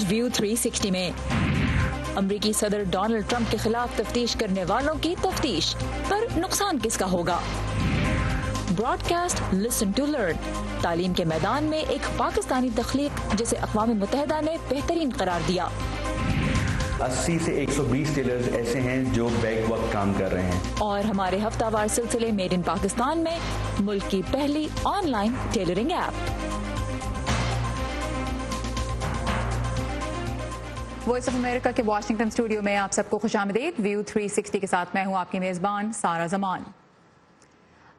आज व्यू 360 में अमरीकी सदर डोनाल्ड ट्रंप के खिलाफ तफ्तीश करने वालों की तफ्तीश, पर नुकसान किसका होगा? ब्रॉडकास्ट लिसन टू लर्न, तालीम के मैदान में एक पाकिस्तानी तख्लीक जिसे अक़वाम मुत्तहिदा ने बेहतरीन करार दिया। 80 से 120 टेलर्स ऐसे हैं जो बैक वक्त काम कर रहे हैं। और हमारे हफ्तावार सिलसिले मेड इन पाकिस्तान में मुल्क की पहली online tailoring app. Voice of America के वाशिंगटन स्टूडियो में आप सबको खुशामदीद। व्यू 360 के साथ मैं हूं आपकी मेजबान सारा जमान।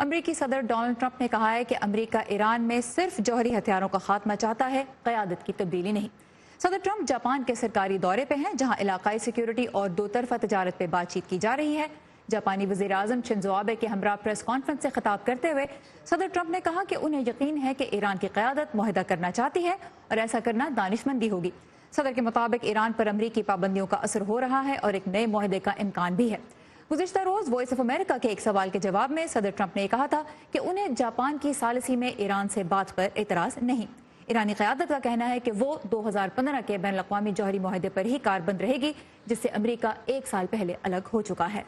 अमरीकी सदर डोनाल्ड ट्रंप ने कहा है कि अमरीका ईरान में सिर्फ जौहरी हथियारों का खात्मा चाहता है, क़यादत की तब्दीली नहीं। सदर ट्रंप जापान के सरकारी दौरे पे हैं, जहां इलाकाई सिक्योरिटी और दो तरफा तजारत पे बातचीत की जा रही है। जापानी वज़ीर आज़म शिंजो आबे के हमरा प्रेस कॉन्फ्रेंस से खिताब करते हुए सदर ट्रंप ने कहा कि उन्हें यकीन है कि ईरान की क़यादत मुआहदा करना चाहती है और ऐसा करना दानिशमंदी होगी। सदर के मुताबिक ईरान पर अमरीकी पाबंदियों का असर हो रहा है और एक नए मुआहदे का इम्कान भी है। गुज़िश्ता रोज़ वॉइस ऑफ अमेरिका के एक सवाल के जवाब में सदर ट्रंप ने कहा था कि उन्हें जापान की सालिसी में ईरान से बात पर एतराज़ नहीं। ईरानी क़यादत का कहना है कि वो 2015 के बैन अक़वामी जौहरी मुआहदे पर ही कारबंद रहेगी, जिससे अमरीका 1 साल पहले अलग हो चुका है।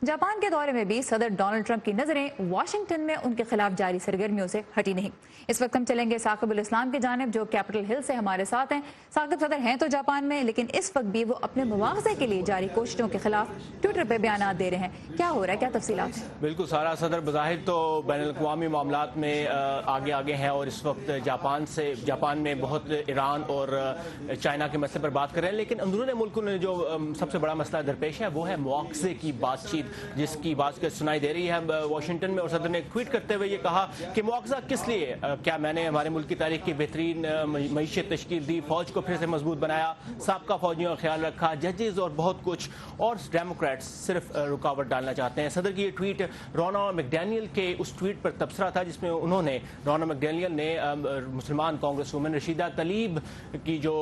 जापान के दौरे में भी सदर डोनाल्ड ट्रंप की नजरें वाशिंगटन में उनके खिलाफ जारी सरगर्मियों से हटी नहीं। इस वक्त हम चलेंगे साकिबुल इस्लाम की जानिब, जो कैपिटल हिल से हमारे साथ हैं। साकिब, सदर हैं तो जापान में, लेकिन इस वक्त भी वो अपने मुआवजे के लिए जारी कोशिशों के खिलाफ ट्विटर पर बयान दे रहे हैं। क्या हो रहा है, क्या तफसीलात हैं? बिल्कुल सारा, सदर बज़ाहिर तो बैनुल-अक़वामी मामलात में आगे हैं और इस वक्त जापान में बहुत ईरान और चाइना के मसले पर बात कर रहे हैं, लेकिन अंदरूनी मुल्क में जो सबसे बड़ा मसला दरपेश है वो है मुआवजे की बातचीत, जिसकी बात सुनाई दे रही है वाशिंगटन में। और सदर ने एक ट्वीट करते हुए ये कहा कि मुआवजा किस लिए? क्या मैंने हमारे मुल्क की तारीख की बेहतरीन मईशत तश्कील दी, फौज को फिर से मजबूत बनाया, साबका फौजियों का ख्याल रखा, जजेस और बहुत कुछ, और डेमोक्रेट्स सिर्फ रुकावट डालना चाहते हैं। सदर की ये ट्वीट रोना मैकडैनियल के उस ट्वीट पर तबसरा था जिसमें रोना मैकडैनियल ने मुसलमान कांग्रेस वुमन रशीदा तलीब की जो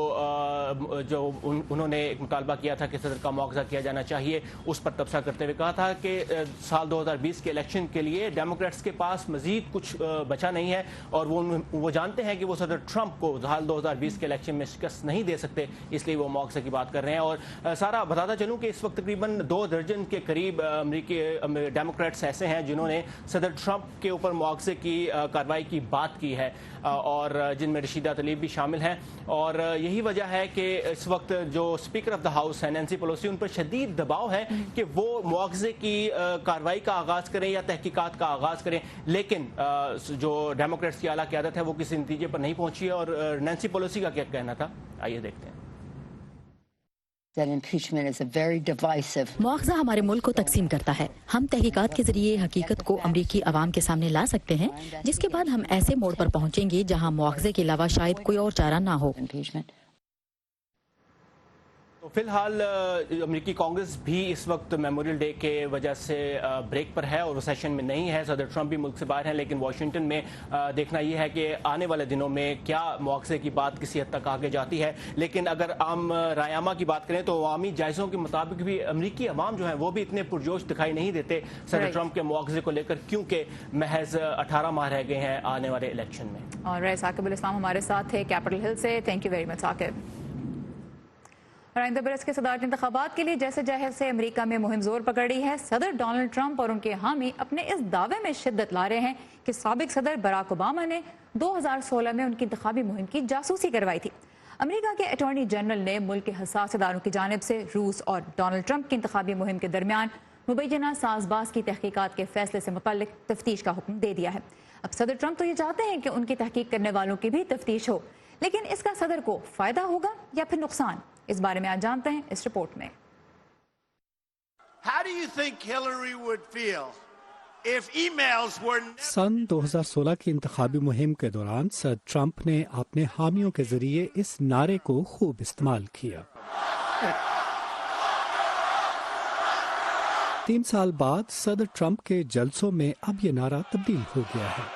उन्होंने एक मुतालबा किया था कि सदर का मुआवजा किया जाना चाहिए, उस पर तबसरा करते हुए कहा था कि साल 2020 के इलेक्शन के लिए डेमोक्रेट्स के पास मजीद कुछ बचा नहीं है और वो जानते हैं कि वो सदर ट्रंप को साल 2020 के इलेक्शन में शिकस्त नहीं दे सकते, इसलिए वो मुआवजे की बात कर रहे हैं। और सारा बताता चलूं कि इस वक्त तकरीबन 2 दर्जन के करीब अमरीकी डेमोक्रेट्स ऐसे हैं जिन्होंने सदर ट्रंप के ऊपर मुआवजे की कार्रवाई की बात की है, और जिनमें रशीदा तलीब भी शामिल हैं। और यही वजह है कि इस वक्त जो स्पीकर ऑफ द हाउस है नैंसी पेलोसी, उन पर शदीद दबाव है कि वो मुआवजे की कार्रवाई का आगाज करें या तहकीकात का आगाज करें, लेकिन जो डेमोक्रेट्स की आला क़यादत है वो किसी नतीजे पर नहीं पहुंची है। और नैंसी पेलोसी का क्या कहना था, आइए देखते हैं। मुआवजा हमारे मुल्क को तकसीम करता है। हम तहकीकात के जरिए हकीकत को अमरीकी अवाम के सामने ला सकते हैं, जिसके बाद हम ऐसे मोड़ पर पहुंचेंगे जहां मुआवजे के अलावा शायद कोई और चारा ना हो। तो फिलहाल अमेरिकी कांग्रेस भी इस वक्त मेमोरियल डे के वजह से ब्रेक पर है और सेशन में नहीं है। सदर ट्रंप भी मुल्क से बाहर हैं, लेकिन वाशिंगटन में देखना यह है कि आने वाले दिनों में क्या मुआवजे की बात किसी हद तक आगे जाती है। लेकिन अगर आम रायामा की बात करें तो अवामी जायज़ों के मुताबिक भी अमरीकी अवाम जो है वो भी इतने पुरजोश दिखाई नहीं देते सदर ट्रंप के मुआवजे को लेकर, क्योंकि महज 18 माह रह गए हैं आने वाले इलेक्शन में। और साकिबुल इस्लाम हमारे साथ थे कैपिटल हिल से। Thank you very much Saqib. आइंदा बरस के सदारती इंतखाबात के लिए जैसे जाहिर से अमेरिका में मुहिम जोर पकड़ रही है। सदर डोनाल्ड ट्रंप और उनके हामी अपने इस दावे में शिद्दत ला रहे हैं कि साबिक सदर बराक ओबामा ने 2016 में उनकी इंतखाबी मुहिम की जासूसी करवाई थी। अमेरिका के अटॉर्नी जनरल ने मुल्क के हसास इदारों की जानिब से रूस और डोनाल्ड ट्रंप की इंतखाबी मुहिम के दरमियान मुबैना साजबाज की तहकीकात के फैसले से मुतल्लिक तफ्तीश का हुक्म दे दिया है। अब सदर ट्रंप तो ये चाहते हैं कि उनकी तहकीक करने वालों की भी तफ्तीश हो, लेकिन इसका सदर को फायदा होगा या फिर नुकसान, इस बारे में आज जानते हैं इस रिपोर्ट में। सन 2016 की इंतखाबी मुहिम के दौरान सदर ट्रंप ने अपने हामियों के जरिए इस नारे को खूब इस्तेमाल किया। 3 साल बाद सदर ट्रंप के जलसों में अब ये नारा तब्दील हो गया है।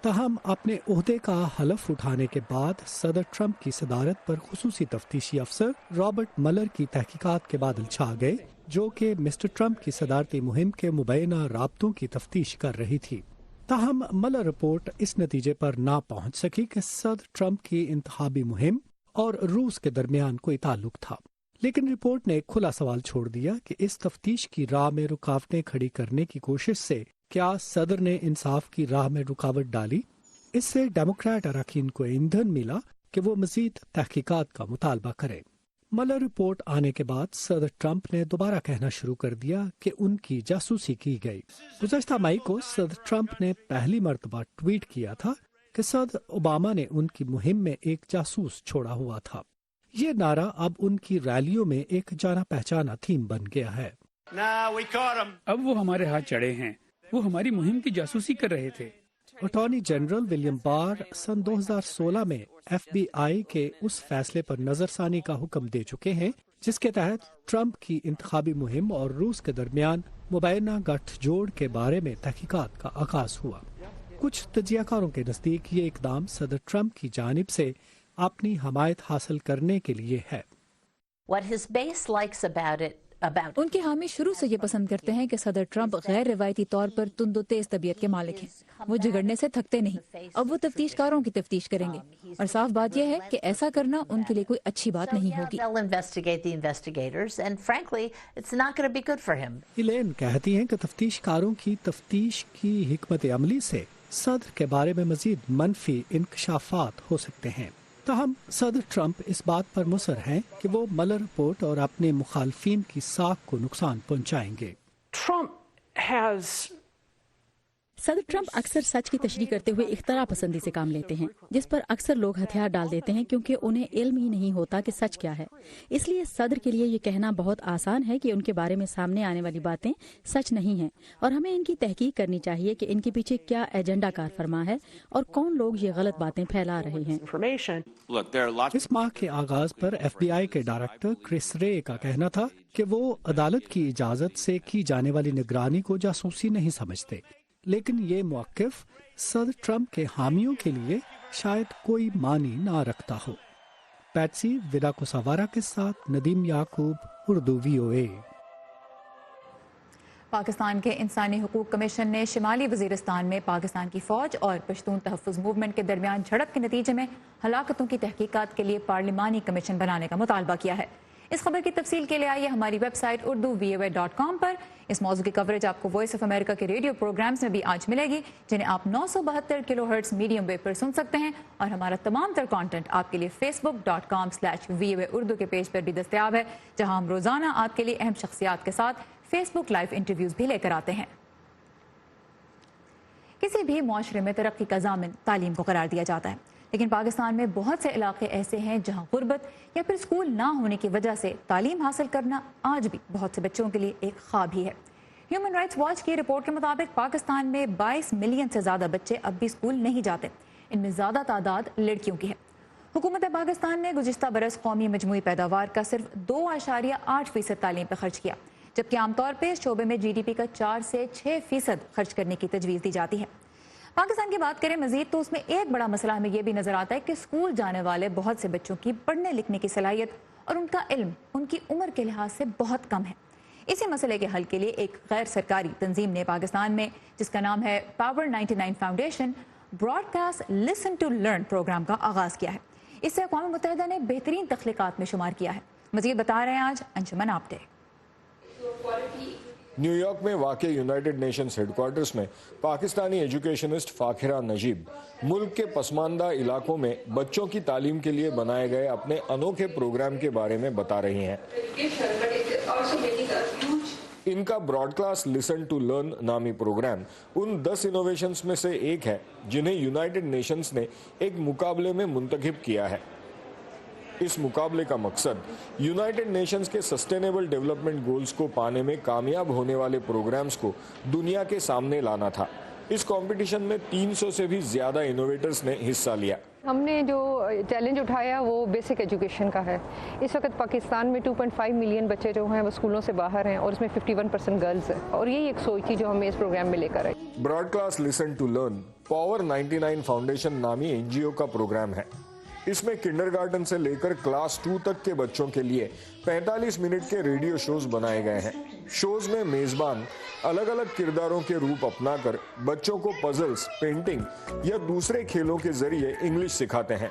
तहम अपने ओहदे का हलफ उठाने के बाद सदर ट्रंप की सदारत पर खुसूसी तफ्तीशी अफसर रॉबर्ट मलर की तहकीकात के बादल छा गए, जो कि मिस्टर ट्रंप की सदारती मुहिम के मुबैना राब्तों की तफ्तीश कर रही थी। ताहम मलर रिपोर्ट इस नतीजे पर ना पहुंच सकी कि सदर ट्रंप की इंतखाबी मुहिम और रूस के दरमियान कोई ताल्लुक था, लेकिन रिपोर्ट ने एक खुला सवाल छोड़ दिया कि इस तफ्तीश की राह में रुकावटें खड़ी करने की कोशिश से क्या सदर ने इंसाफ की राह में रुकावट डाली। इससे डेमोक्रेट अरकान को ईंधन मिला कि वो मजीद तहकीकात का मुतालबा करें। मलर रिपोर्ट आने के बाद सदर ट्रंप ने दोबारा कहना शुरू कर दिया कि उनकी जासूसी की गई। गुज़श्ता मई को सदर ट्रंप ने पहली मर्तबा ट्वीट किया था कि सदर ओबामा ने उनकी मुहिम में एक जासूस छोड़ा हुआ था। ये नारा अब उनकी रैलियों में एक जाना पहचाना थीम बन गया है। अब वो हमारे हाथ चढ़े हैं, वो हमारी मुहिम की जासूसी कर रहे थे। अटॉर्नी जनरल विलियम बार सन 2016 में FBI के उस फैसले पर नजरसानी का हुक्म दे चुके हैं जिसके तहत ट्रंप की इंतखाबी मुहिम और रूस के दरमियान मुबैना गठजोड़ के बारे में तहकीकात का आगाज हुआ। कुछ तजियाकारों के नजदीक ये इकदाम सदर ट्रंप की जानिब से अपनी हमायत हासिल करने के लिए है। उनके हामी शुरू से ये पसंद करते हैं कि सदर ट्रंप गैर रिवायती तौर पर तुंद और तेज तबीयत के मालिक हैं। वो झगड़ने से थकते नहीं। अब वो तफ्तीशकारों की तफ्तीश करेंगे और साफ बात यह है कि ऐसा करना उनके लिए कोई अच्छी बात नहीं होगी। इलेन कहती हैं कि तफ्तीशकारों की तफ्तीश की हिकमत अमली से सदर के बारे में मजीद मनफी इंकशाफात हो सकते हैं। ताहम सदर ट्रंप इस बात पर मुसर हैं कि वो मलर रिपोर्ट और अपने मुखालफिन की साख को नुकसान पहुंचाएंगे। सदर ट्रंप अक्सर सच की तशरीह करते हुए इख्तरा पसंदी से काम लेते हैं, जिस पर अक्सर लोग हथियार डाल देते हैं क्योंकि उन्हें इल्म ही नहीं होता कि सच क्या है। इसलिए सदर के लिए ये कहना बहुत आसान है कि उनके बारे में सामने आने वाली बातें सच नहीं हैं और हमें इनकी तहकीक करनी चाहिए कि इनके पीछे क्या एजेंडा कार फरमा है और कौन लोग ये गलत बातें फैला रहे हैं। इस माह के आगाज पर FBI के डायरेक्टर क्रिस रे का कहना था कि वो अदालत की इजाजत से की जाने वाली निगरानी को जासूसी नहीं समझते, लेकिन ये मौक़िफ़ सदर ट्रंप के हामियों के लिए शायद कोई मानी ना रखता हो। पैट्सी विदाकुसावारा के साथ नदीम याकूब, उर्दू VOA। पाकिस्तान के इंसानी हुकूक कमीशन ने शिमाली वजीरिस्तान में पाकिस्तान की फौज और पश्तून तहफ़्फ़ुज़ मूवमेंट के दरमियान झड़प के नतीजे में हलाकतों की तहकीकात के लिए पार्लिमानी कमीशन बनाने का मुतालबा किया है। इस खबर की तफसील के लिए आइए हमारी वेबसाइट urdu.voa.com पर। इस मौजू की कवरेज आपको वॉइस ऑफ अमेरिका के रेडियो प्रोग्राम्स में भी आज मिलेगी, जिन्हें आप 972 किलोहर्ट्ज़ मीडियम वेव पर सुन सकते हैं, और हमारा तमाम तर कंटेंट आपके लिए facebook.com/VOA उर्दू के पेज पर भी दस्तयाब है, जहां हम रोजाना आपके लिए अहम शख्सियात के साथ फेसबुक लाइव इंटरव्यूज भी लेकर आते हैं। किसी भी मुआशरे में तरक्की का ज़ामिन तालीम को करार दिया जाता है, लेकिन पाकिस्तान में बहुत से इलाके ऐसे हैं जहां गुर्बत या फिर स्कूल ना होने की वजह से तालीम हासिल करना आज भी बहुत से बच्चों के लिए एक ख्वाब ही है। ह्यूमन राइट्स वॉच की रिपोर्ट के मुताबिक पाकिस्तान में 22 मिलियन से ज़्यादा बच्चे अब भी स्कूल नहीं जाते। इनमें ज़्यादा तादाद लड़कियों की है। हुकूमत पाकिस्तान ने गुज़िश्ता बरस कौमी मजमूई पैदावार का सिर्फ 2.8% तालीम पर खर्च किया, जबकि आमतौर पर इस शोबे में GDP का 4 से 6% खर्च करने की तजवीज़ दी जाती है। पाकिस्तान की बात करें मजीद तो उसमें एक बड़ा मसला हमें यह भी नजर आता है कि स्कूल जाने वाले बहुत से बच्चों की पढ़ने लिखने की सलाहियत और उनका इल्म उनकी उम्र के लिहाज से बहुत कम है। इसी मसले के हल के लिए एक गैर सरकारी तंजीम ने पाकिस्तान में, जिसका नाम है power 99 foundation, broadcast listen to learn programme का आगाज किया है। इससे अक़वाम मुत्तहिदा ने बेहतरीन तख्लीकात में शुमार किया है। मजीद बता रहे हैं आज अंजुमन आपटे। न्यूयॉर्क में वाक़ यूनाइटेड नेशंस हेडक्वार्टर्स में पाकिस्तानी एजुकेशनिस्ट फाखिरा नजीब मुल्क के पसमानदा इलाकों में बच्चों की तालीम के लिए बनाए गए अपने अनोखे प्रोग्राम के बारे में बता रही हैं। इनका ब्रॉडकास्ट लिसन टू लर्न नामी प्रोग्राम उन 10 इनोवेशंस में से एक है जिन्हें यूनाइटेड नेशंस ने एक मुकाबले में मुंतखब किया है। इस मुकाबले का मकसद यूनाइटेड नेशंस के सस्टेनेबल डेवलपमेंट गोल्स को पाने में कामयाब होने वाले प्रोग्राम्स को दुनिया के सामने लाना था। इस कंपटीशन में 300 से भी ज्यादा इनोवेटर्स ने हिस्सा लिया। हमने जो चैलेंज उठाया वो बेसिक एजुकेशन का है। इस वक्त पाकिस्तान में 2.5 मिलियन बच्चे जो हैं वो स्कूलों से बाहर हैं और इसमें 51% गर्ल्स है, और यही एक सोच थी जो हमें इस प्रोग्राम में लेकर आई। Broadcast listen to learn power 99 foundation नामी NGO का प्रोग्राम है। इसमें किंडरगार्टन से लेकर क्लास 2 तक के बच्चों के लिए 45 मिनट के रेडियो शोज बनाए गए हैं। शोज में मेजबान अलग अलग किरदारों के रूप अपनाकर बच्चों को पजल्स, पेंटिंग या दूसरे खेलों के जरिए इंग्लिश सिखाते हैं।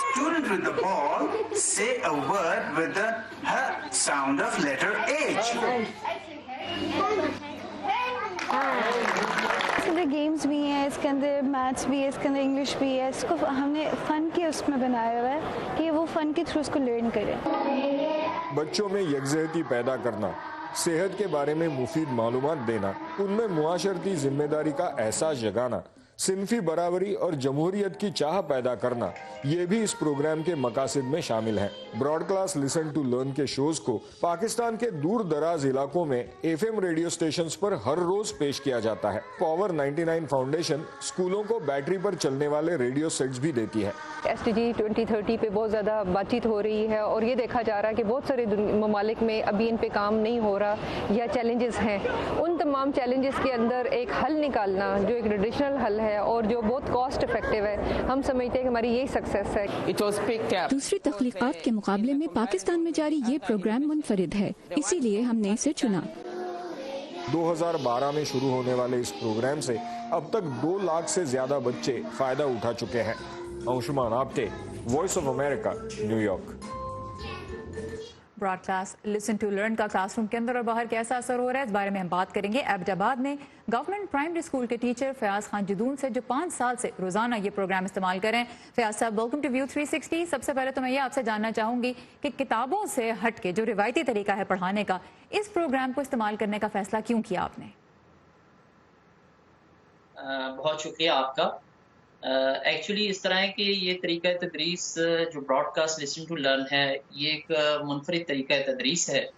Student with the ball say a word with the h sound of letter H. इसके अंदर गेम्स भी हैं, इसके अंदर मैथ्स भी है, इसके अंदर इंग्लिश भी है। इसको हमने फन के उसमें बनाया हुआ है कि वो फन के थ्रू इसको लर्न करें। बच्चों में यकजहती पैदा करना, सेहत के बारे में मुफीद मालूमात देना, उनमें मुआशरती जिम्मेदारी का एहसास जगाना, सिनफी बराबरी और जमहूरियत की चाह पैदा करना, ये भी इस प्रोग्राम के मकासद में शामिल हैं। Broad class listen to learn के शोज को पाकिस्तान के दूर दराज इलाकों में एफएम रेडियो स्टेशंस पर हर रोज पेश किया जाता है। पावर 99 फाउंडेशन स्कूलों को बैटरी पर चलने वाले रेडियो सेट्स भी देती है। SDG 2030 पे बहुत ज़्यादा बातचीत हो रही है और ये देखा जा रहा है कि बहुत सारे ममालिक में अभी इन पे काम नहीं हो रहा या चैलेंजेस हैं। उन तमाम चैलेंजेस के अंदर एक हल निकालना जो एक ट्रेडिशनल हल है और जो बहुत कॉस्ट इफेक्टिव है, हम समझते हैं कि हमारी यही सक्सेस है। दूसरी तख्लीकात के मुकाबले में पाकिस्तान में जारी ये प्रोग्राम मुनफरिद है, इसीलिए हमने इसे चुना। 2012 में शुरू होने वाले इस प्रोग्राम से अब तक 2 लाख से ज्यादा बच्चे फायदा उठा चुके हैं। Anshuman Apte, voice of America, New York. Broad class listen to learn का क्लासरूम के अंदर और बाहर कैसा असर हो रहा है, इस बारे में हम बात करेंगे। एबटाबाद में गवर्नमेंट प्राइमरी स्कूल के टीचर फयाज खान जदून से, जो 5 साल से रोजाना ये प्रोग्राम इस्तेमाल करें। फयाज साहब, वेलकम टू व्यू 360। सबसे पहले तो मैं ये आपसे जानना चाहूंगी कि किताबों से हट के जो रिवायती तरीका है पढ़ाने का, इस प्रोग्राम को इस्तेमाल करने का फैसला क्यों किया आपने? बहुत शुक्रिया आपका। एक्चुअली इस तरह है कि ये तरीका तदरीस जो ब्रॉडकास्ट लिसन टू लर्न है, ये एक मुनफरिद तरीका तदरीस है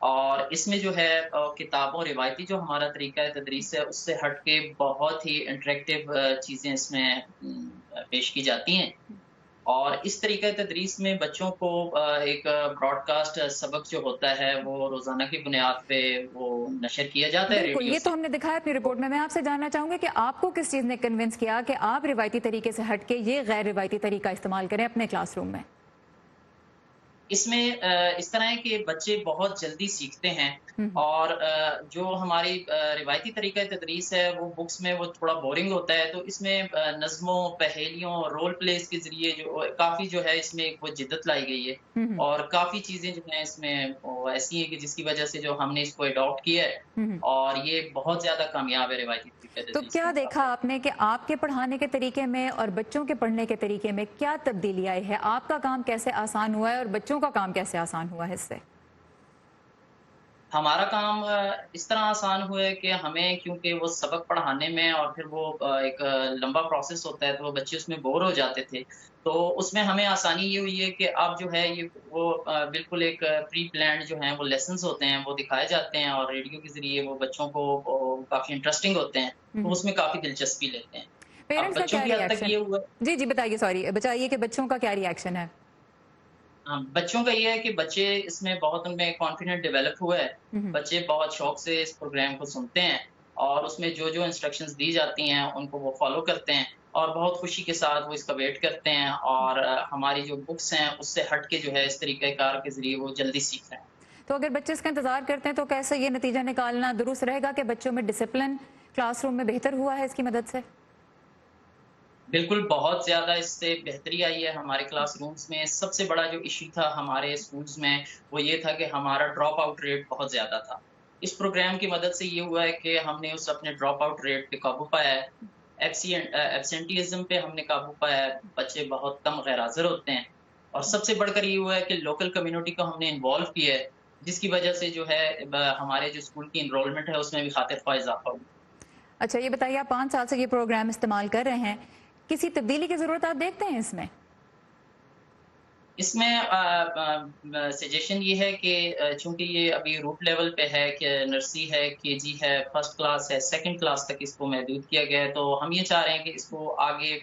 और इसमें जो है किताबों रिवायती जो हमारा तरीका तदरीस है उससे हट के बहुत ही इंटरेक्टिव चीज़ें इसमें पेश की जाती हैं। और इस तरीके तदरीस में बच्चों को एक ब्रॉडकास्ट सबक जो होता है वो रोजाना की बुनियाद पे वो नशर किया जाता है। बिल्कुल, ये तो हमने दिखाया अपनी रिपोर्ट में। मैं आपसे जानना चाहूंगी कि आपको किस चीज ने कन्विंस किया कि आप रिवायती तरीके से हटके ये गैर रिवायती तरीका इस्तेमाल करें अपने क्लासरूम में? इसमें इस तरह है कि बच्चे बहुत जल्दी सीखते हैं और जो हमारी रिवायती तरीका तदरीस है वो बुक्स में वो थोड़ा बोरिंग होता है, तो इसमें नज़्मों, पहेलियों, रोल प्लेस के जरिए जो काफ़ी जो है इसमें वो जिद्दत लाई गई है और काफ़ी चीज़ें जो हैं इसमें ऐसी हैं कि जिसकी वजह से जो हमने इसको अडॉप्ट किया है और ये बहुत ज़्यादा कामयाब है रिवायती तरीका। तो क्या देखा आपने कि आपके पढ़ाने के तरीके में और बच्चों के पढ़ने के तरीके में क्या तब्दीली आई है? आपका काम कैसे आसान हुआ है और बच्चों का काम कैसे आसान हुआ है इससे? हमारा काम इस तरह आसान हुआ है कि हमें, क्योंकि वो सबक पढ़ाने में और फिर वो एक लंबा प्रोसेस होता है तो वो बच्चे उसमें बोर हो जाते थे, तो उसमें हमें आसानी ये हुई है कि अब जो है ये वो बिल्कुल एक प्री प्लान्ड जो है वो लेसन्स होते हैं वो दिखाए जाते हैं और रेडियो के जरिए वो बच्चों को काफी इंटरेस्टिंग होते हैं, तो उसमें काफी दिलचस्पी लेते हैं। पेरेंट्स का क्या रिएक्शन? जी बताइए, सॉरी बताइए कि बच्चों का क्या रिएक्शन है? बच्चों का ये है कि बच्चे इसमें बहुत उनमें कॉन्फिडेंट डेवलप हुआ है। बच्चे बहुत शौक से इस प्रोग्राम को सुनते हैं और उसमें जो जो इंस्ट्रक्शंस दी जाती हैं उनको वो फॉलो करते हैं और बहुत खुशी के साथ वो इसका वेट करते हैं और हमारी जो बुक्स हैं उससे हट के जो है इस तरीक़ेकार के जरिए वो जल्दी सीख रहे हैं। तो अगर बच्चे इसका इंतजार करते हैं तो कैसे ये नतीजा निकालना दुरुस्त रहेगा कि बच्चों में डिसिप्लिन क्लासरूम में बेहतर हुआ है इसकी मदद से? बिल्कुल, बहुत ज़्यादा इससे बेहतरी आई है हमारे क्लासरूम्स में। सबसे बड़ा जो इशू था हमारे स्कूल्स में वो ये था कि हमारा ड्रॉप आउट रेट बहुत ज़्यादा था। इस प्रोग्राम की मदद से ये हुआ है कि हमने उस अपने ड्रॉप आउट रेट पे काबू पाया है, एब्सेंटीज़म पे हमने काबू पाया है, बच्चे बहुत कम गैर हाज़िर होते हैं और सबसे बढ़कर ये हुआ है कि लोकल कम्युनिटी को हमने इन्वॉल्व किया है, जिसकी वजह से जो है हमारे जो स्कूल की इनरोलमेंट है उसमें भी खातिर ख्वाह इजाफा हुआ। अच्छा, ये बताइए, आप 5 साल से ये प्रोग्राम इस्तेमाल कर रहे हैं, किसी तब्दीली की जरूरत आप देखते हैं इसमें? इसमें सजेशन ये है कि चूंकि ये अभी रूट लेवल पे है कि नर्सरी है, केजी है, फर्स्ट क्लास है, सेकंड क्लास तक इसको महदूद किया गया है, तो हम ये चाह रहे हैं कि इसको आगे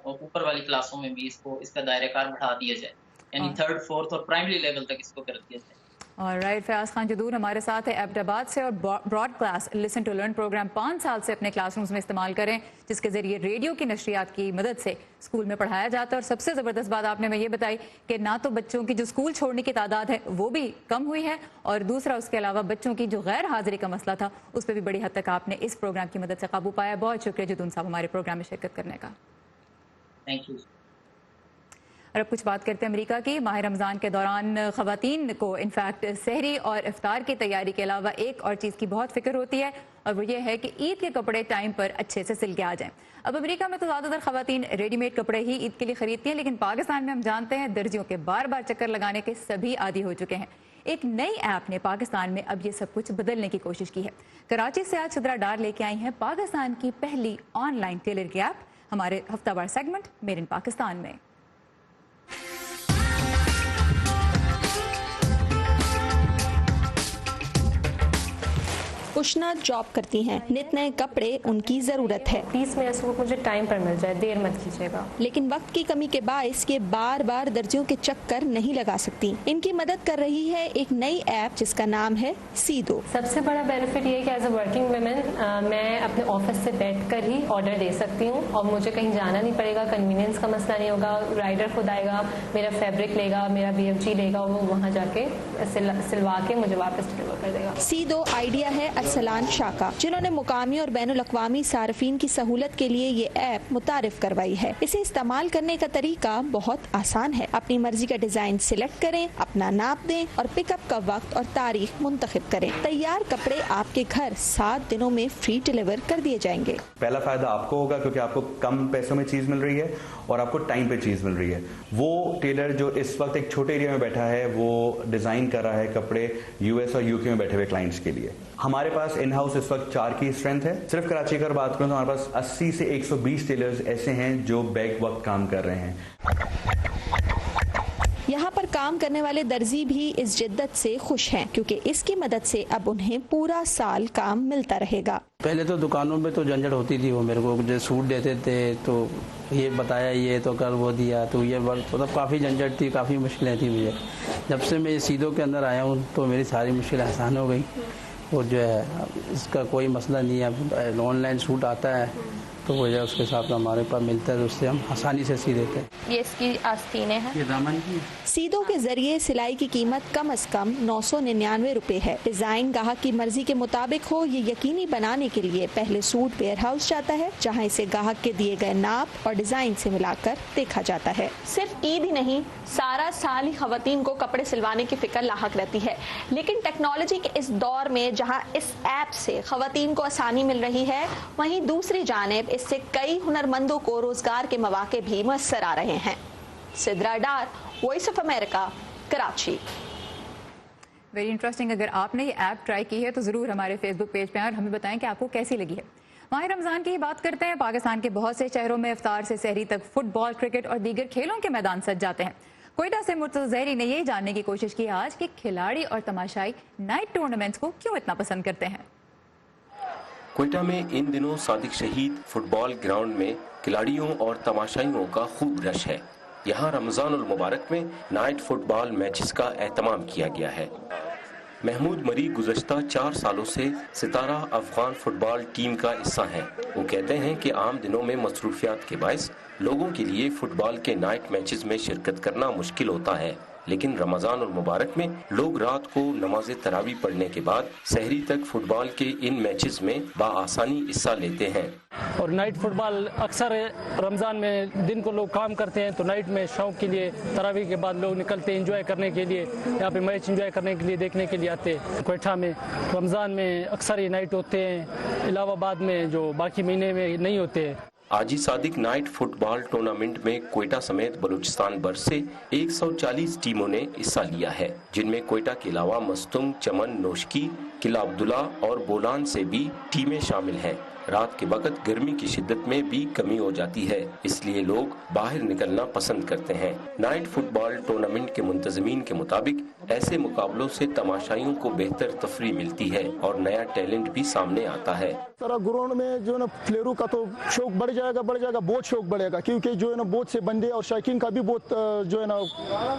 ऊपर वाली क्लासों में भी इसका दायरा कार बढ़ा दिया जाए, यानी 3rd, 4th और प्राइमरी लेवल तक इसको कर दिया जाए। और राइट, फयाज खान जदूर हमारे साथ है एबटाबाद से। और broad class listen to learn programme 5 साल से अपने क्लासरूम्स में इस्तेमाल करें, जिसके जरिए रेडियो की नशरियात की मदद से स्कूल में पढ़ाया जाता है। और सबसे ज़बरदस्त बात आपने में ये बताई कि ना तो बच्चों की जो स्कूल छोड़ने की तादाद है वो भी कम हुई है, और दूसरा उसके अलावा बच्चों की जो गैर हाजिरी का मसला था उस पर भी बड़ी हद तक आपने इस प्रोग्राम की मदद से काबू पाया। बहुत शुक्रिया जदून साहब हमारे प्रोग्राम में शिरकत करने का। Thank you. और अब कुछ बात करते हैं अमेरिका की। माह रमज़ान के दौरान ख़वातीन को इनफैक्ट सहरी और इफ्तार की तैयारी के अलावा एक और चीज़ की बहुत फिक्र होती है, और वो ये है कि ईद के कपड़े टाइम पर अच्छे से सिल के आ जाएं। अब अमेरिका में तो ज़्यादातर ख़वातीन रेडीमेड कपड़े ही ईद के लिए ख़रीदती हैं, लेकिन पाकिस्तान में हम जानते हैं दर्जियों के बार बार चक्कर लगाने के सभी आदी हो चुके हैं। एक नई ऐप ने पाकिस्तान में अब ये सब कुछ बदलने की कोशिश की है। कराची से आज सिद्रा डार लेके आई हैं पाकिस्तान की पहली ऑनलाइन टेलर की ऐप, हमारे हफ्तावार सेगमेंट मेड इन पाकिस्तान में। उष्णा जॉब करती हैं, नित नए कपड़े उनकी जरूरत है। 30 में सूट मुझे टाइम पर मिल जाए, देर मत कीजिएगा। लेकिन वक्त की कमी के बायस ये बार बार दर्जियों के चक्कर नहीं लगा सकती। इनकी मदद कर रही है एक नई ऐप जिसका नाम है सीदो। सबसे बड़ा बेनिफिट ये है कि एज अ वर्किंग वुमेन मैं अपने ऑफिस से बैठकर ही ऑर्डर दे सकती हूँ, और मुझे कहीं जाना नहीं पड़ेगा, कन्वीनियंस का मसला नहीं होगा। राइडर खुद आएगा, मेरा फैब्रिक लेगा, मेरा BFG लेगा, वो वहाँ जाके सिलवा के मुझे वापस डिलीवर कर देगा। सीदो आइडिया है अरसलान शाह का, जिन्होंने मुकामी और बैनुल अक़वामी सार्फिन की सहूलत के लिए ये ऐप मुतारिफ करवाई है। इसे इस्तेमाल करने का तरीका बहुत आसान है। अपनी मर्जी का डिजाइन सिलेक्ट करें, अपना नाप दें और पिकअप का वक्त और तारीख मुंतखब करें। तैयार कपड़े आपके घर 7 दिनों में फ्री डिलीवर कर दिए जाएंगे। पहला फायदा आपको होगा क्योंकि आपको कम पैसों में चीज मिल रही है और आपको टाइम पे चीज मिल रही है। वो टेलर जो इस वक्त एक छोटे एरिया में बैठा है वो डिजाइन कर रहा है कपड़े US और UK में बैठे हुए क्लाइंट्स के लिए। हमारे पास इन हाउस इस वक्त 4 की स्ट्रेंथ है। सिर्फ कराची की बात करूं तो हमारे पास 80 से 120 टेलर्स ऐसे हैं जो बैक वक्त काम कर रहे हैं। यहाँ पर काम करने वाले दर्जी भी इस जिद्दत से खुश हैं, क्योंकि इसकी मदद से अब उन्हें पूरा साल काम मिलता रहेगा। पहले तो दुकानों में तो झंझट होती थी, वो मेरे को जो सूट देते थे तो ये बताया ये तो कल वो दिया तो ये मतलब काफ़ी झंझट थी, काफ़ी मुश्किलें थी मुझे। जब से मैं सीधो के अंदर आया हूँ तो मेरी सारी मुश्किलें आसान हो गई, और जो है इसका कोई मसला नहीं है। ऑनलाइन सूट आता है तो वो जो उसके हिसाब से हमारे पास मिलता है तो उससे हम आसानी से सी देते हैं। ये इसकी आस्तीनें हैं, ये दामन की। सीधो के जरिए सिलाई की कीमत कम से कम 999 रुपए है। डिजाइन गाहक की मर्जी के मुताबिक हो, ये यकीनी बनाने के लिए पहले सूट वेयर हाउस जाता है, जहां इसे गाहक के दिए गए नाप और डिजाइन से मिलाकर देखा जाता है। सिर्फ ईद ही नहीं, सारा साल ही खवातीन को कपड़े सिलवाने की फिक्र लाहक रहती है, लेकिन टेक्नोलॉजी के इस दौर में जहाँ इस ऐप से खवातीन को आसानी मिल रही है, वहीं दूसरी जानिब इससे कई हुनरमंदों को रोजगार के मौके भी मुयस्सर आ रहे हैं। Sidra Dar, Voice of America, Karachi. Very interesting. अगर आपने ये ऐप ट्राई की है तो ज़रूर हमारे फेसबुक पेज पे आएं और हमें बताएं कि आपको कैसी लगी है। माह रमज़ान की ही बात करते हैं। पाकिस्तान के बहुत से शहरों में इफ्तार से सहरी तक फुटबॉल, क्रिकेट और दीगर खेलों के मैदान सज जाते हैं। कोयटा से मुर्तज़ा ज़हरी ने यही जानने की कोशिश की आज कि खिलाड़ी और तमाशाई नाइट टूर्नामेंट्स को क्यों इतना पसंद करते हैं। कोयटा में इन दिनों सादिक शहीद फुटबॉल ग्राउंड में खिलाड़ियों और तमाशाइयों का खूब रश है। यहाँ रमज़ानुल मुबारक में नाइट फुटबॉल मैचेस का एहतमाम किया गया है। महमूद मरी गुज़श्ता 4 सालों से सितारा अफगान फुटबॉल टीम का हिस्सा हैं। वो कहते हैं कि आम दिनों में मसरूफियात के बायस लोगों के लिए फुटबॉल के नाइट मैचेस में शिरकत करना मुश्किल होता है, लेकिन रमज़ान और मुबारक में लोग रात को नमाज तरावी पढ़ने के बाद सहरी तक फुटबॉल के इन मैचेस में बाआसानी हिस्सा लेते हैं। और नाइट फुटबॉल अक्सर रमज़ान में दिन को लोग काम करते हैं तो नाइट में शौक के लिए तरावी के बाद लोग निकलते हैं एंजॉय करने के लिए, यहाँ पे मैच एंजॉय करने के लिए देखने के लिए आते हैं। कोयटा में रमज़ान में अक्सर ये नाइट होते हैं, इलाहाबाद में जो बाकी महीने में नहीं होते हैं। आजी सादिक नाइट फुटबॉल टूर्नामेंट में कोयटा समेत बलूचिस्तान भर से 140 टीमों ने हिस्सा लिया है, जिनमें कोयटा के अलावा मस्तुंग, चमन, नोशकी, किला अब्दुल्ला और बोलान से भी टीमें शामिल हैं। रात के वक्त गर्मी की शिद्दत में भी कमी हो जाती है, इसलिए लोग बाहर निकलना पसंद करते हैं। नाइट फुटबॉल टूर्नामेंट के मुंतजमीन के मुताबिक ऐसे मुकाबलों से तमाशाइयों को बेहतर तफरी मिलती है और नया टैलेंट भी सामने आता है। सारा ग्राउंड में जो है ना फ्लेरू का तो शौक बढ़ जाएगा, बहुत शौक बढ़ेगा, क्योंकि जो है ना बहुत से बंदे और शायकीन का भी बहुत जो है ना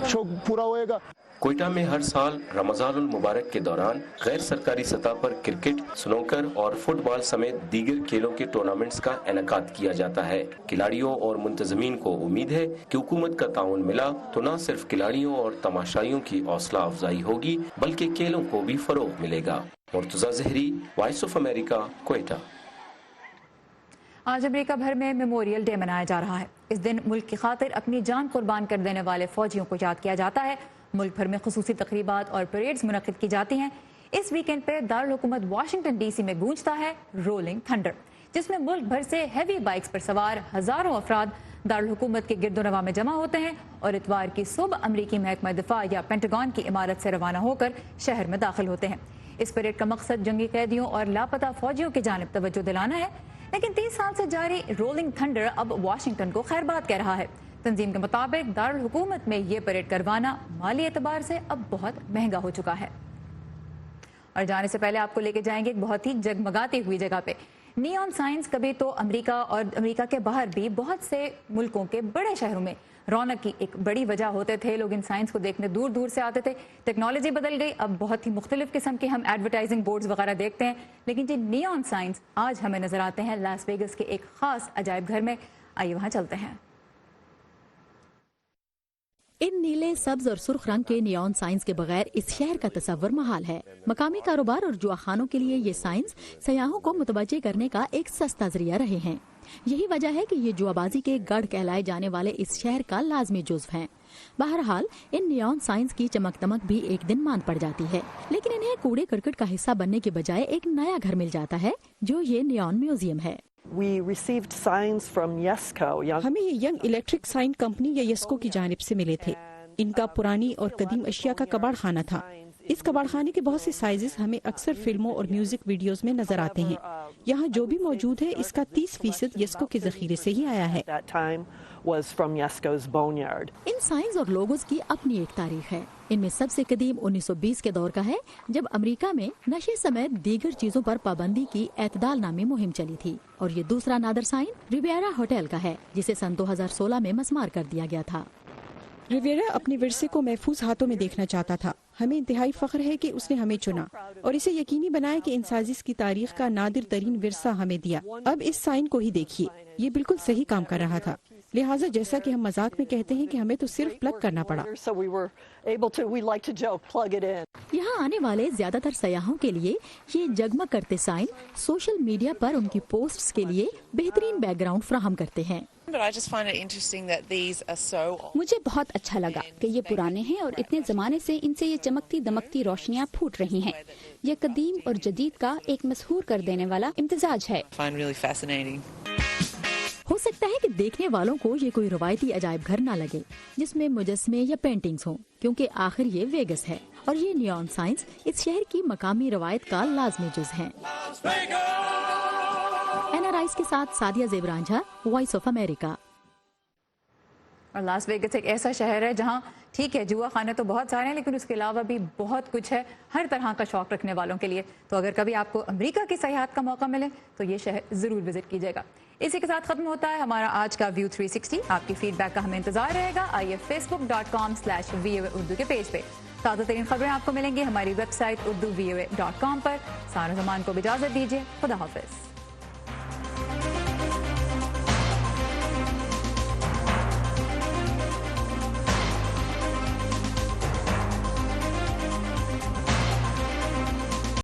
शौक पूरा होएगा। کوئٹہ میں ہر سال رمضان المبارک کے دوران غیر سرکاری سطح پر کرکٹ، سنوکر اور فٹ بال سمیت دیگر کھیلوں کے ٹورنامنٹس کا انعقاد کیا جاتا ہے۔ کھلاڑیوں اور منتظمین کو امید ہے کہ حکومت کا تعاون ملا تو نہ صرف کھلاڑیوں اور تماشائیوں کی حوصلہ افزائی ہوگی بلکہ کھیلوں کو بھی فروغ ملے گا۔ مرتضی زہری، وائس آف امریکہ، کوئٹہ۔ آج امریکہ بھر میں میموریل ڈے منایا جا رہا ہے۔ اس دن ملک کی خاطر اپنی جان قربان کر دینے والے فوجیوں کو یاد کیا جاتا ہے۔ ملک بھر میں خصوصی تقریبات اور پریڈز منعقد کی جاتی ہیں۔ اس ویکینڈ پہ دارالحکومت واشنگٹن ڈی سی میں گونجتا ہے رولنگ تھنڈر، جس میں ملک بھر سے ہیوی بائکس پر سوار ہزاروں افراد دارالحکومت کے گرد و نواح میں جمع ہوتے ہیں اور اتوار کی صبح امریکی محکمہ دفاع یا پینٹاگون کی عمارت سے روانہ ہو کر شہر میں داخل ہوتے ہیں۔ اس پریڈ کا مقصد جنگی قیدیوں اور لاپتہ فوجیوں کی جانب توجہ دلانا ہے، لیکن 30 سال سے جاری رولنگ تھنڈر اب واشنگٹن کو خیر بات کہہ رہا ہے۔ تنظیم کے مطابق دارالحکومت میں یہ پریڈ کروانا مالی اعتبار سے اب بہت مہنگا ہو چکا ہے۔ اور جانے سے پہلے آپ کو لے کے جائیں گے ایک بہت ہی جگمگاتی ہوئی جگہ پہ۔ نیون سائنس کبھی تو امریکہ اور امریکہ کے باہر بھی بہت سے ملکوں کے بڑے شہروں میں رونق کی ایک بڑی وجہ ہوتے تھے۔ لوگ ان سائنس کو دیکھنے دور دور سے آتے تھے۔ ٹیکنالوجی بدل گئی، اب بہت ہی مختلف قسم کے ہم ایڈورٹائزنگ بورڈز وغیرہ دیکھتے ہیں، لیکن جو نیون سائنس آج ہمیں نظر آتے ہیں لاس ویگس کے ایک خاص عجائب گھر میں۔ آئیے وہاں چلتے ہیں۔ ان نیلے، سبز اور سرخ رنگ کے نیون سائنس کے بغیر اس شہر کا تصور محال ہے۔ مقامی کاروبار اور جواخانوں کے لیے یہ سائنس سیاحوں کو متوجہ کرنے کا ایک سستا ذریعہ رہے ہیں۔ یہی وجہ ہے کہ یہ جوابازی کے گڑھ کہلائے جانے والے اس شہر کا لازمی جزو ہیں۔ بہرحال ان نیون سائنس کی چمک دمک بھی ایک دن مان پڑ جاتی ہے، لیکن انہیں کوڑے کرکٹ کا حصہ بننے کے بجائے ایک نیا گھر مل جاتا ہے جو یہ نیون میوزیم ہے۔ ہمیں یہ ینگ الیکٹرک سائن کمپنی یا یسکو کی جانب سے ملے تھے۔ ان کا پرانی اور قدیم اشیاء کا کباڑ خانہ تھا۔ اس کباڑ خانے کے بہت سے سائزز ہمیں اکثر فلموں اور میوزک ویڈیوز میں نظر آتے ہیں۔ یہاں جو بھی موجود ہے اس کا 30% یسکو کے ذخیرے سے ہی آیا ہے۔ ان سائنز اور لوگوز کی اپنی ایک تاریخ ہے۔ ان میں سب سے قدیم 1920 کے دور کا ہے، جب امریکہ میں نشے سمیت دیگر چیزوں پر پابندی کی اعتدال نامی مہم چلی تھی، اور یہ دوسرا نادر سائن ریویرا ہوٹل کا ہے، جسے سن 2016 میں مسمار کر دیا گیا تھا۔ ریویرا اپنے ورثے کو محفوظ ہاتھوں میں دیکھنا چاہتا تھا۔ ہمیں انتہائی فخر ہے کہ اس نے ہمیں چنا اور اسے یقینی بنایا کہ انسازی کی تاریخ کا نادر ترین ورثہ ہمیں دیا۔ اب اس سائن کو ہی دیکھیے، یہ بالکل صحیح کام کر رہا تھا۔ لہٰذا جیسا کہ ہم مذاق میں کہتے ہیں کہ ہمیں تو صرف پلگ کرنا پڑا۔ یہاں آنے والے زیادہ تر سیاحوں کے لیے یہ جگمگ کرتے سائن سوشل میڈیا پر ان کی پوسٹس کے لیے بہترین بیک گراؤنڈ فراہم کرتے ہیں۔ مجھے بہت اچھا لگا کہ یہ پرانے ہیں اور اتنے زمانے سے ان سے یہ چمکتی دمکتی روشنیاں پھوٹ رہی ہیں۔ یہ قدیم اور جدید کا ایک مسحور کر دینے والا امتزاج ہے۔ ہو سکتا ہے کہ دیکھنے والوں کو یہ کوئی روایتی عجائب گھر نہ لگے جس میں مجسمے یا پینٹنگز ہوں، کیونکہ آخر یہ ویگس ہے اور یہ نیون سائنس اس شہر کی مقامی روایت کا لازمی جز ہیں۔ NRI کے ساتھ سادیہ زیب رانجھا، وائس آف امریکہ۔ اور لاس ویگس ایک ایسا شہر ہے جہاں ٹھیک ہے جوا خانے تو بہت سارے ہیں، لیکن اس کے علاوہ بھی بہت کچھ ہے ہر طرح کا شوق رکھنے والوں کے لیے۔ تو اگر کبھی آپ کو امریکہ کی سیاحت کا موقع ملے تو یہ شہر ضرور وزٹ کیجیے گا۔ اسی کے ساتھ ختم ہوتا ہے ہمارا آج کا ویو 360۔ آپ کی فیڈ بیک کا ہمیں انتظار رہے گا۔ آئیے facebook.com/VOA اردو کے پیج پہ تازہ ترین خبریں آپ کو ملیں گی ہماری ویب سائٹ urduvoa.com پر۔ سارا زمان کو اجازت دیجیے، خدا حافظ۔